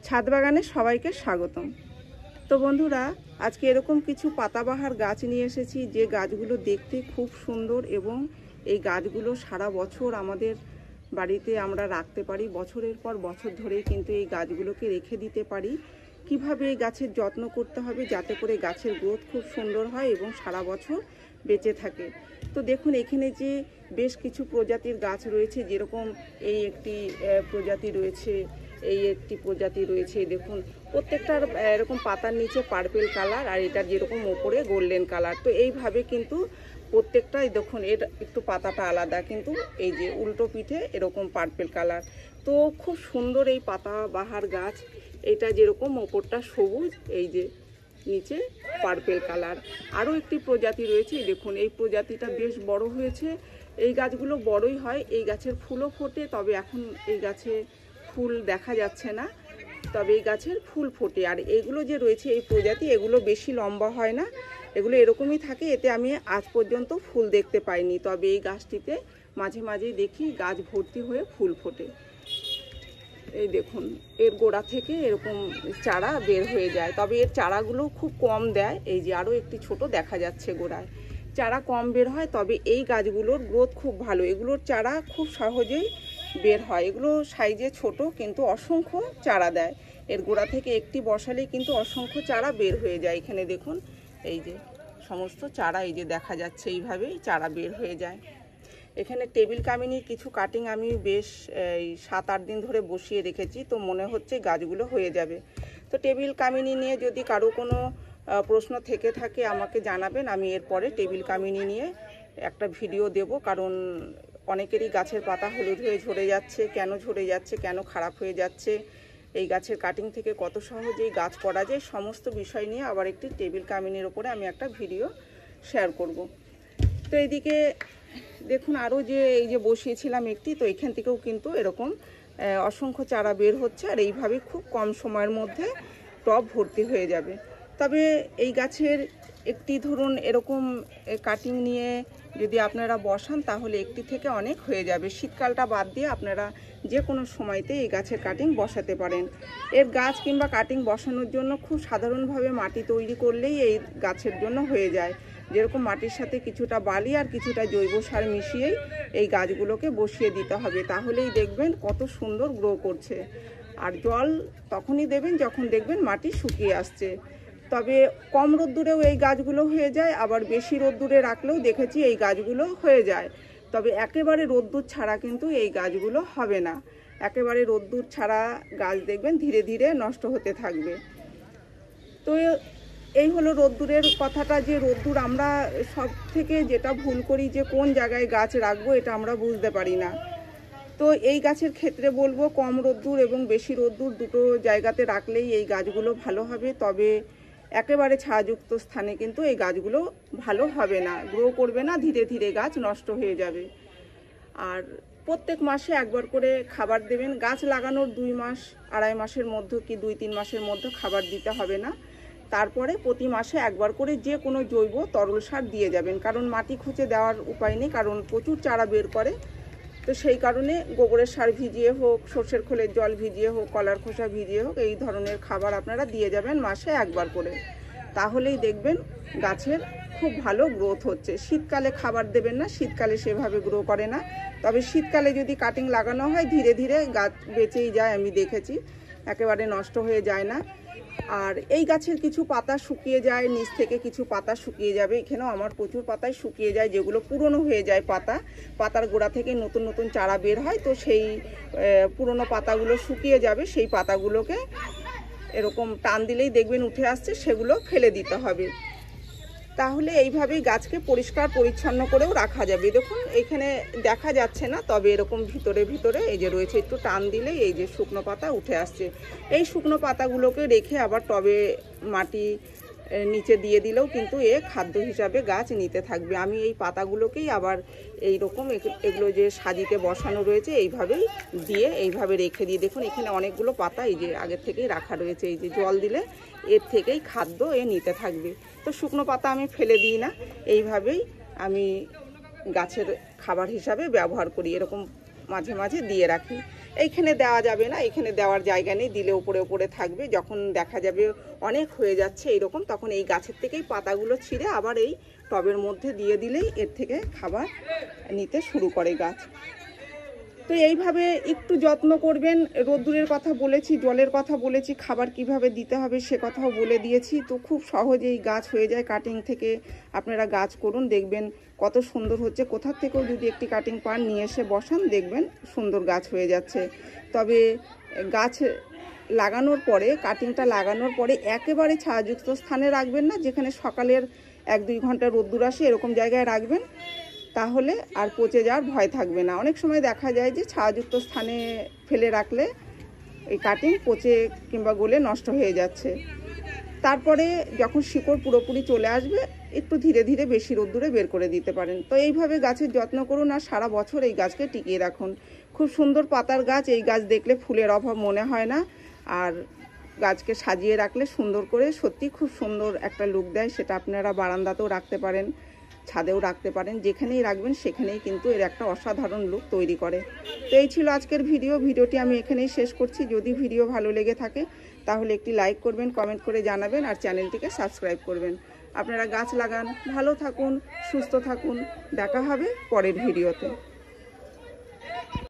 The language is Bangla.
ছাদ বাগানে সবাইকে স্বাগতম। তো বন্ধুরা, আজকে এরকম কিছু পাতাবাহার গাছ নিয়ে এসেছি যে গাছগুলো দেখতে খুব সুন্দর এবং এই গাছগুলো সারা বছর আমাদের বাড়িতে আমরা রাখতে পারি। বছরের পর বছর ধরে কিন্তু এই গাছগুলোকে রেখে দিতে পারি। কিভাবে এই গাছের যত্ন করতে হবে যাতে করে গাছের গ্রোথ খুব সুন্দর হয় এবং সারা বছর বেঁচে থাকে। তো দেখুন, এখানে যে বেশ কিছু প্রজাতির গাছ রয়েছে, যেরকম এই একটি প্রজাতি রয়েছে, এই একটি প্রজাতি রয়েছে। দেখুন, প্রত্যেকটার এরকম পাতার নিচে পার্পেল কালার আর এটার যেরকম ওপরে গোল্ডেন কালার। তো এইভাবে কিন্তু প্রত্যেকটাই দেখুন, এর একটু পাতাটা আলাদা, কিন্তু এই যে উল্টো পিঠে এরকম পার্পেল কালার। তো খুব সুন্দর এই পাতাবাহার গাছ। এটা যেরকম ওপরটা সবুজ, এই যে নিচে পার্পেল কালার। আরও একটি প্রজাতি রয়েছে, দেখুন এই প্রজাতিটা বেশ বড় হয়েছে। এই গাছগুলো বড়ই হয়, এই গাছের ফুলও ফোটে, তবে এখন এই গাছে ফুল দেখা যাচ্ছে না, তবে এই গাছের ফুল ফোটে। আর এগুলো যে রয়েছে এই প্রজাতি, এগুলো বেশি লম্বা হয় না, এগুলো এরকমই থাকে। এতে আমি আজ পর্যন্ত ফুল দেখতে পাইনি, তবে এই গাছটিতে মাঝে মাঝেই দেখি গাছ ভর্তি হয়ে ফুল ফোটে। এই দেখুন, এর গোড়া থেকে এরকম চারা বের হয়ে যায়, তবে এর চারাগুলো খুব কম দেয়। এই যে আরও একটি ছোট দেখা যাচ্ছে, গোড়ায় চারা কম বের হয়, তবে এই গাছগুলোর গ্রোথ খুব ভালো। এগুলোর চারা খুব সহজেই বের হয়, এগুলো সাইজে ছোট কিন্তু অসংখ্য চারা দেয়। এর গোড়া থেকে একটি বসালে কিন্তু অসংখ্য চারা বের হয়ে যায়। এখানে দেখুন, এই যে সমস্ত চারা এই যে দেখা যাচ্ছে, এইভাবেই চারা বের হয়ে যায়। এখানে টেবিল কামিনীর কিছু কাটিং আমি বেশ 7-8 দিন ধরে বসিয়ে রেখেছি, তো মনে হচ্ছে গাছগুলো হয়ে যাবে। তো টেবিল কামিনী নিয়ে যদি কারো কোনো প্রশ্ন থেকে থাকে আমাকে জানাবেন, আমি এরপরে টেবিল কামিনী নিয়ে একটা ভিডিও দেব। কারণ অনেকেরই গাছের পাতা হলুদ হয়ে ঝরে যাচ্ছে, কেন ঝরে যাচ্ছে, কেন খারাপ হয়ে যাচ্ছে, এই গাছের কাটিং থেকে কত সহজেই গাছ করা যায়, সমস্ত বিষয় নিয়ে আবার একটি টেবিল কামিনীর ওপরে আমি একটা ভিডিও শেয়ার করব। তো এইদিকে দেখুন, আরও যে এই যে বসিয়েছিলাম একটি, তো এখান থেকেও কিন্তু এরকম অসংখ্য চারা বের হচ্ছে। আর এইভাবে খুব কম সময়ের মধ্যে টব ভর্তি হয়ে যাবে। তবে এই গাছের একটি ধরুন এরকম কাটিং নিয়ে যদি আপনারা বসান, তাহলে একটি থেকে অনেক হয়ে যাবে। শীতকালটা বাদ দিয়ে আপনারা যে কোনো সময়তে এই গাছের কাটিং বসাতে পারেন। এর গাছ কিংবা কাটিং বসানোর জন্য খুব সাধারণভাবে মাটি তৈরি করলেই এই গাছের জন্য হয়ে যায়। যেরকম মাটির সাথে কিছুটা বালি আর কিছুটা জৈব সার মিশিয়েই এই গাছগুলোকে বসিয়ে দিতে হবে, তাহলেই দেখবেন কত সুন্দর গ্রো করছে। আর জল তখনই দেবেন যখন দেখবেন মাটি শুকিয়ে আসছে। তবে কম রোদ্দুরেও এই গাছগুলো হয়ে যায়, আবার বেশি রোদ্দুরে রাখলেও দেখেছি এই গাছগুলো হয়ে যায়। তবে একেবারে রোদ্দুর ছাড়া কিন্তু এই গাছগুলো হবে না। একেবারে রোদ্দুর ছাড়া গাছ দেখবেন ধীরে ধীরে নষ্ট হতে থাকবে। তো এই হলো রোদ্দুরের কথাটা, যে রোদ্দুর আমরা সব থেকে যেটা ভুল করি, যে কোন জায়গায় গাছ রাখবো এটা আমরা বুঝতে পারি না। তো এই গাছের ক্ষেত্রে বলবো, কম রোদ্দুর এবং বেশি রোদ্দুর দুটো জায়গাতে রাখলেই এই গাছগুলো ভালো হবে। তবে একেবারে ছায়াযুক্ত স্থানে কিন্তু এই গাছগুলো ভালো হবে না, গ্রো করবে না, ধীরে ধীরে গাছ নষ্ট হয়ে যাবে। আর প্রত্যেক মাসে একবার করে খাবার দেবেন। গাছ লাগানোর 2 মাস 2.5 মাসের মধ্যে কি 2-3 মাসের মধ্যে খাবার দিতে হবে না। তারপরে প্রতি মাসে একবার করে যে কোনো জৈব তরল সার দিয়ে যাবেন, কারণ মাটি খুঁজে দেওয়ার উপায় নেই, কারণ প্রচুর চারা বের করে। তো সেই কারণে গোবরের সার ভিজিয়ে হোক, সর্ষের খোলের জল ভিজিয়ে হোক, কলার খোসা ভিজিয়ে হোক, এই ধরনের খাবার আপনারা দিয়ে যাবেন মাসে একবার করে। তাহলেই দেখবেন গাছের খুব ভালো গ্রোথ হচ্ছে। শীতকালে খাবার দেবেন না, শীতকালে সেভাবে গ্রো করে না। তবে শীতকালে যদি কাটিং লাগানো হয় ধীরে ধীরে গাছ বেঁচেই যায়, আমি দেখেছি, একেবারে নষ্ট হয়ে যায় না। আর এই গাছের কিছু পাতা শুকিয়ে যায়, নিচ থেকে কিছু পাতা শুকিয়ে যাবে। এখানেও আমার প্রচুর পাতাই শুকিয়ে যায়, যেগুলো পুরনো হয়ে যায় পাতার গোড়া থেকে নতুন নতুন চারা বের হয়। তো সেই পুরনো পাতাগুলো শুকিয়ে যাবে, সেই পাতাগুলোকে এরকম টান দিলেই দেখবেন উঠে আসছে, সেগুলো ফেলে দিতে হবে। তাহলে এইভাবেই গাছকে পরিষ্কার পরিচ্ছন্ন করেও রাখা যাবে। দেখুন, এখানে দেখা যাচ্ছে না, তবে এরকম ভিতরে ভিতরে এই যে রয়েছে, একটু টান দিলে এই যে শুকনো পাতা উঠে আসছে। এই শুকনো পাতাগুলোকে রেখে আবার টবে মাটি নিচে দিয়ে দিলেও কিন্তু খাদ্য হিসাবে গাছ নিতে থাকবে। আমি এই পাতাগুলোকেই আবার এই রকম এগুলো যে সাজিতে বসানো রয়েছে এইভাবেই দিয়ে এইভাবে রেখে দিই। দেখুন, এখানে অনেকগুলো পাতা এই যে আগের থেকেই রাখা রয়েছে, এই যে জল দিলে এর থেকেই খাদ্য নিতে থাকবে। তো শুকনো পাতা আমি ফেলে দিই না, এইভাবেই আমি গাছের খাবার হিসাবে ব্যবহার করি, এরকম মাঝে মাঝে দিয়ে রাখি। এইখানে দেওয়া যাবে না, এখানে দেওয়ার জায়গা নেই, দিলে উপরে উপরে থাকবে। যখন দেখা যাবে অনেক হয়ে যাচ্ছে এরকম, তখন এই গাছের থেকেই পাতাগুলো ছিঁড়ে আবার এই টবের মধ্যে দিয়ে দিলেই এর থেকে খাবার নিতে শুরু করে গাছ। তো এইভাবে একটু যত্ন করবেন। রোদ্দুরের কথা বলেছি, জলের কথা বলেছি, খাবার কিভাবে দিতে হবে সে কথাও বলে দিয়েছি। তো খুব সহজেই গাছ হয়ে যায়। কাটিং থেকে আপনারা গাছ করুন, দেখবেন কত সুন্দর হচ্ছে। কোথা থেকেও যদি একটি কাটিং পান নিয়ে এসে বসান, দেখবেন সুন্দর গাছ হয়ে যাচ্ছে। তবে গাছ লাগানোর পরে, কাটিংটা লাগানোর পরে একেবারে ছায়াযুক্ত স্থানে রাখবেন না, যেখানে সকালের 1-2 ঘন্টা রোদ্দুর আসে এরকম জায়গায় রাখবেন, তাহলে আর পচে যাওয়ার ভয় থাকবে না। অনেক সময় দেখা যায় যে ছায়াযুক্ত স্থানে ফেলে রাখলে এই কাটিং পচে কিংবা গলে নষ্ট হয়ে যাচ্ছে। তারপরে যখন শিকড় পুরোপুরি চলে আসবে, একটু ধীরে ধীরে বেশি রোদ্দুরে বের করে দিতে পারেন। তো এইভাবে গাছের যত্ন করুন আর সারা বছর এই গাছকে টিকিয়ে রাখুন। খুব সুন্দর পাতার গাছ, এই গাছ দেখলে ফুলের অভাব মনে হয় না। আর গাছকে সাজিয়ে রাখলে সুন্দর করে সত্যি খুব সুন্দর একটা লুক দেয়। সেটা আপনারা বারান্দাতেও রাখতে পারেন, ছাদেও রাখতে পারেন, যেখানেই রাখবেন সেখানেই কিন্তু এর একটা অসাধারণ লুক তৈরি করে। তো এই ছিল আজকের ভিডিওটি আমি এখানেই শেষ করছি। যদি ভিডিও ভালো লেগে থাকে তাহলে একটি লাইক করবেন, কমেন্ট করে জানাবেন আর চ্যানেলটিকে সাবস্ক্রাইব করবেন। আপনারা গাছ লাগান, ভালো থাকুন, সুস্থ থাকুন। দেখা হবে পরের ভিডিওতে।